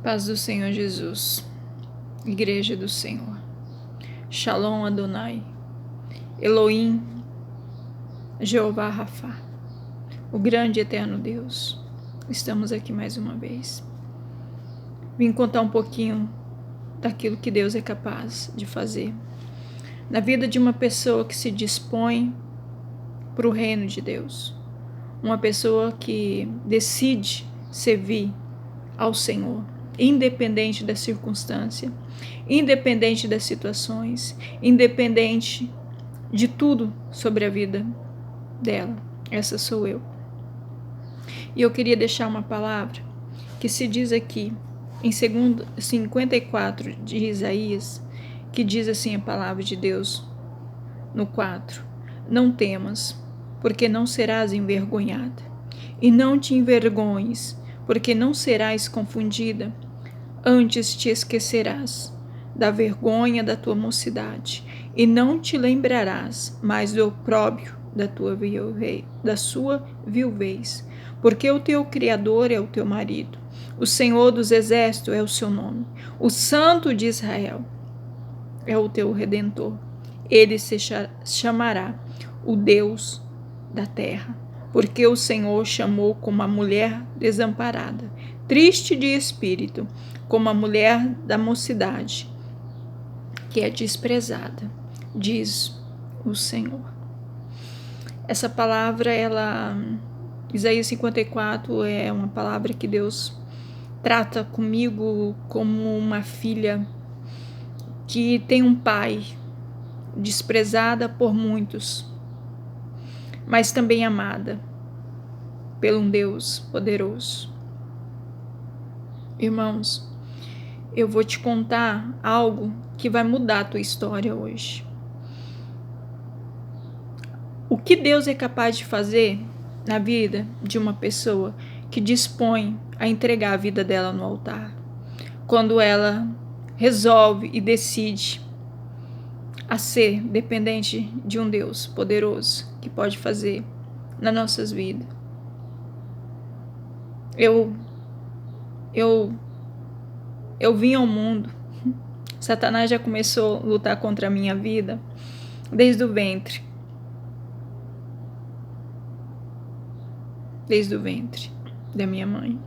Paz do Senhor Jesus, Igreja do Senhor, Shalom Adonai, Elohim, Jeová Rafá, o grande e eterno Deus. Estamos aqui mais uma vez. Vim contar um pouquinho daquilo que Deus é capaz de fazer na vida de uma pessoa que se dispõe para o reino de Deus, uma pessoa que decide servir ao Senhor, independente da circunstância, independente das situações, independente de tudo sobre a vida dela. Essa sou eu. E eu queria deixar uma palavra que se diz aqui em 54 de Isaías, que diz assim a palavra de Deus no 4: Não temas, porque não serás envergonhada, e não te envergonhes, porque não serás confundida. Antes te esquecerás da vergonha da tua mocidade, e não te lembrarás mais do opróbrio da sua viuvez, porque o teu Criador é o teu marido, o Senhor dos Exércitos é o seu nome, o Santo de Israel é o teu Redentor. Ele se chamará o Deus da terra, porque o Senhor chamou como a mulher desamparada, triste de espírito, como a mulher da mocidade, que é desprezada, diz o Senhor. Essa palavra, Isaías 54, é uma palavra que Deus trata comigo como uma filha que tem um pai, desprezada por muitos, mas também amada por um Deus poderoso. Irmãos, eu vou te contar algo que vai mudar a tua história hoje. O que Deus é capaz de fazer na vida de uma pessoa que dispõe a entregar a vida dela no altar, quando ela resolve e decide a ser dependente de um Deus poderoso que pode fazer nas nossas vidas. Eu vim ao mundo. Satanás já começou a lutar contra a minha vida desde o ventre. Desde o ventre da minha mãe.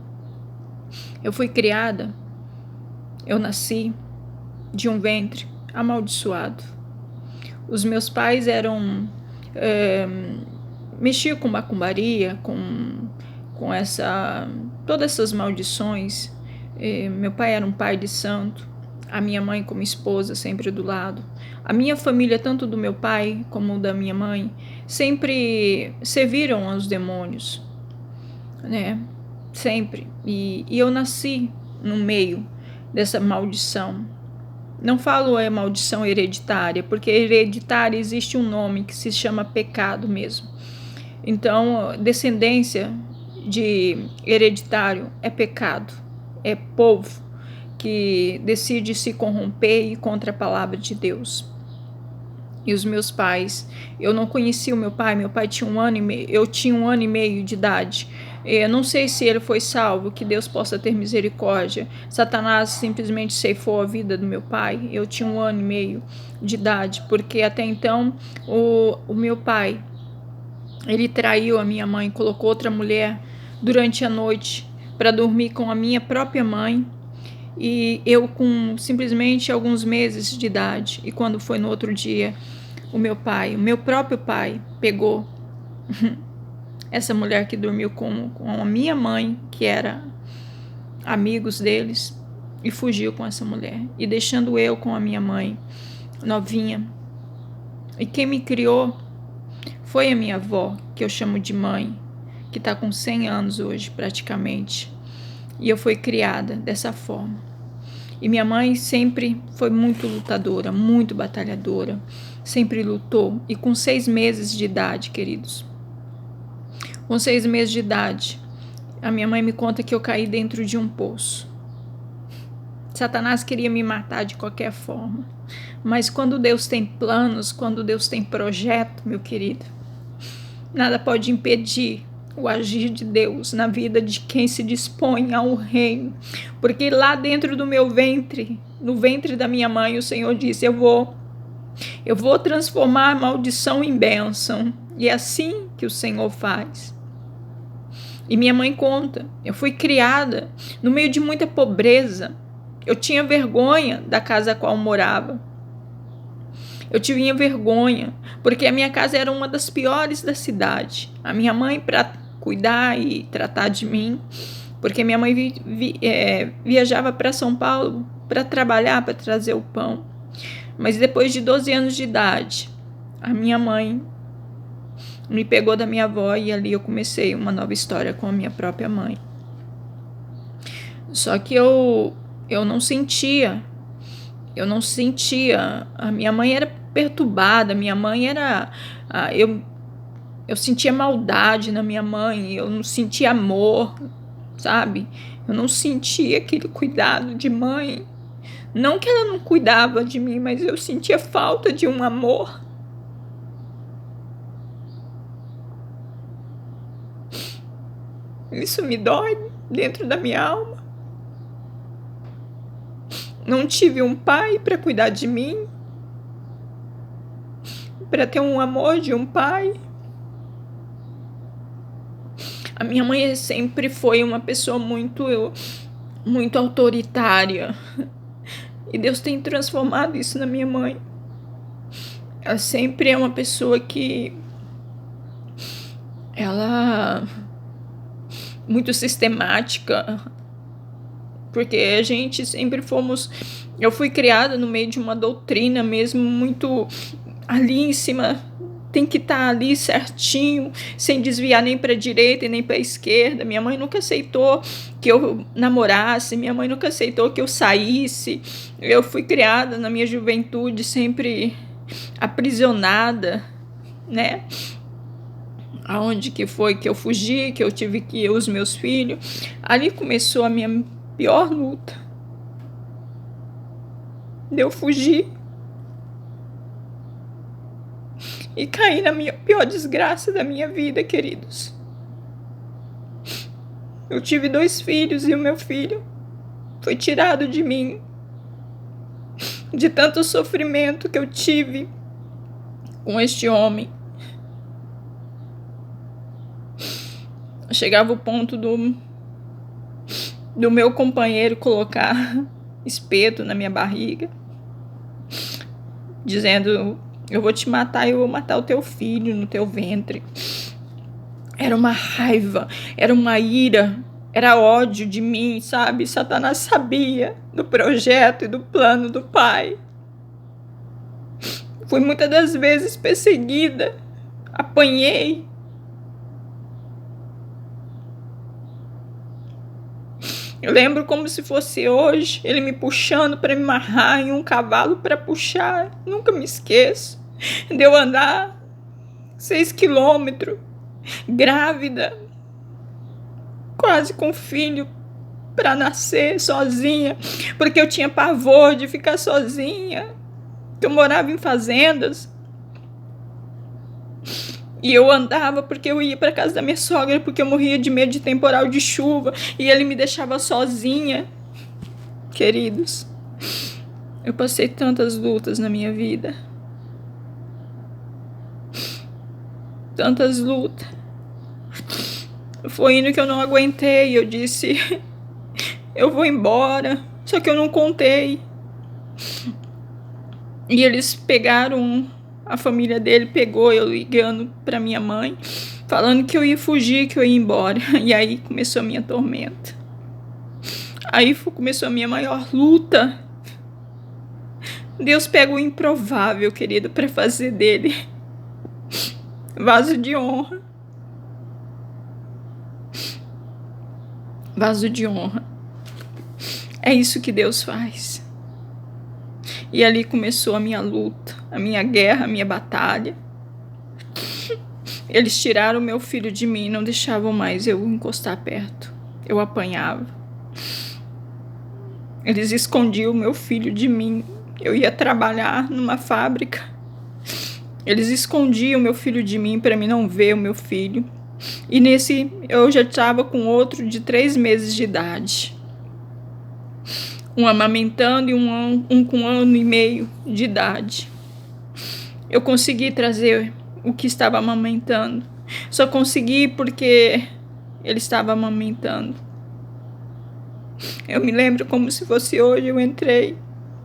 Eu fui criada, eu nasci de um ventre amaldiçoado. Os meus pais mexiam com macumbaria, com todas essas maldições. Meu pai era um pai de santo, a minha mãe como esposa sempre do lado. A minha família, tanto do meu pai como da minha mãe, sempre serviram aos demônios, né? Sempre. E eu nasci no meio dessa maldição. Não falo maldição hereditária, porque hereditária existe um nome que se chama pecado mesmo. Então, descendência de hereditário é pecado, é povo que decide se corromper e ir contra a palavra de Deus. E os meus pais, eu não conhecia o meu pai tinha 1 ano e meio, eu tinha 1 ano e meio de idade. Eu não sei se ele foi salvo, que Deus possa ter misericórdia. Satanás simplesmente ceifou a vida do meu pai. Eu tinha 1 ano e meio de idade, porque até então o meu pai, ele traiu a minha mãe, colocou outra mulher durante a noite para dormir com a minha própria mãe. E eu com simplesmente alguns meses de idade. E quando foi no outro dia, o meu próprio pai, pegou essa mulher que dormiu com a minha mãe, que era amigos deles, e fugiu com essa mulher, e deixando eu com a minha mãe novinha. E quem me criou foi a minha avó, que eu chamo de mãe, que está com 100 anos hoje praticamente. E eu fui criada dessa forma. E minha mãe sempre foi muito lutadora, muito batalhadora, sempre lutou. E com 6 meses de idade, queridos, com 6 meses de idade, a minha mãe me conta que eu caí dentro de um poço. Satanás queria me matar de qualquer forma. Mas quando Deus tem planos, quando Deus tem projeto, meu querido, nada pode impedir o agir de Deus na vida de quem se dispõe ao reino. Porque lá dentro do meu ventre, no ventre da minha mãe, o Senhor disse: eu vou transformar a maldição em bênção. E é assim que o Senhor faz. E minha mãe conta, eu fui criada no meio de muita pobreza. Eu tinha vergonha da casa a qual morava. Eu tinha vergonha, porque a minha casa era uma das piores da cidade. A minha mãe, para cuidar e tratar de mim, porque minha mãe viajava para São Paulo para trabalhar, para trazer o pão. Mas depois de 12 anos de idade, a minha mãe me pegou da minha avó e ali eu comecei uma nova história com a minha própria mãe. Só que eu não sentia, a minha mãe era perturbada, minha mãe era, eu sentia maldade na minha mãe, eu não sentia amor, sabe? Eu não sentia aquele cuidado de mãe. Não que ela não cuidava de mim, mas eu sentia falta de um amor. Isso me dói dentro da minha alma. Não tive um pai para cuidar de mim, para ter um amor de um pai. A minha mãe sempre foi uma pessoa muito autoritária. E Deus tem transformado isso na minha mãe. Ela sempre é uma pessoa que muito sistemática, porque a gente sempre eu fui criada no meio de uma doutrina mesmo muito ali em cima, tem que estar ali certinho, sem desviar nem para a direita e nem para a esquerda. Minha mãe nunca aceitou que eu namorasse, minha mãe nunca aceitou que eu saísse. Eu fui criada na minha juventude sempre aprisionada, né? Aonde que foi que eu fugi, que eu tive que ir os meus filhos. Ali começou a minha pior luta. Eu fugi e caí na minha pior desgraça da minha vida, queridos. Eu tive 2 filhos e o meu filho foi tirado de mim. De tanto sofrimento que eu tive com este homem. Chegava o ponto do meu companheiro colocar espeto na minha barriga, dizendo: eu vou te matar, eu vou matar o teu filho no teu ventre. Era uma raiva, era uma ira, era ódio de mim, sabe? Satanás sabia do projeto e do plano do Pai. Fui muitas das vezes perseguida, apanhei. Eu lembro como se fosse hoje, ele me puxando para me amarrar em um cavalo para puxar. Nunca me esqueço de eu andar 6 quilômetros, grávida, quase com filho para nascer sozinha, porque eu tinha pavor de ficar sozinha. Eu morava em fazendas. E eu andava porque eu ia para casa da minha sogra, porque eu morria de medo de temporal de chuva. E ele me deixava sozinha. Queridos, eu passei tantas lutas na minha vida. Tantas lutas. Foi indo que eu não aguentei. Eu disse: eu vou embora. Só que eu não contei. E eles pegaram... A família dele pegou eu ligando para minha mãe, falando que eu ia fugir, que eu ia embora. E aí começou a minha tormenta. Aí começou a minha maior luta. Deus pega o improvável, querido, para fazer dele vaso de honra. Vaso de honra. É isso que Deus faz. E ali começou a minha luta, a minha guerra, a minha batalha. Eles tiraram meu filho de mim, não deixavam mais eu encostar perto. Eu apanhava. Eles escondiam meu filho de mim. Eu ia trabalhar numa fábrica. Eles escondiam meu filho de mim para mim não ver o meu filho. E nesse eu já estava com outro de 3 meses de idade. Um amamentando e um com 1 ano e meio de idade. Eu consegui trazer o que estava amamentando. Só consegui porque ele estava amamentando. Eu me lembro como se fosse hoje. Eu entrei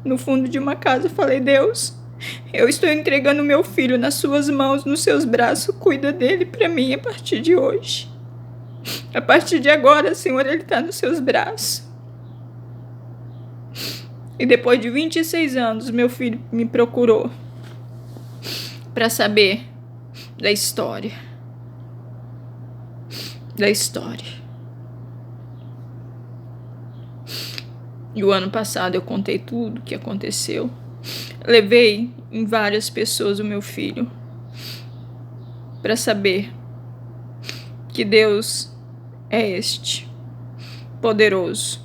no fundo de uma casa e falei: Deus, eu estou entregando meu filho nas suas mãos, nos seus braços. Cuida dele para mim a partir de hoje. A partir de agora, Senhor, ele está nos seus braços. E depois de 26 anos, meu filho me procurou para saber da história. E o ano passado eu contei tudo o que aconteceu. Levei em várias pessoas o meu filho para saber que Deus é este, poderoso.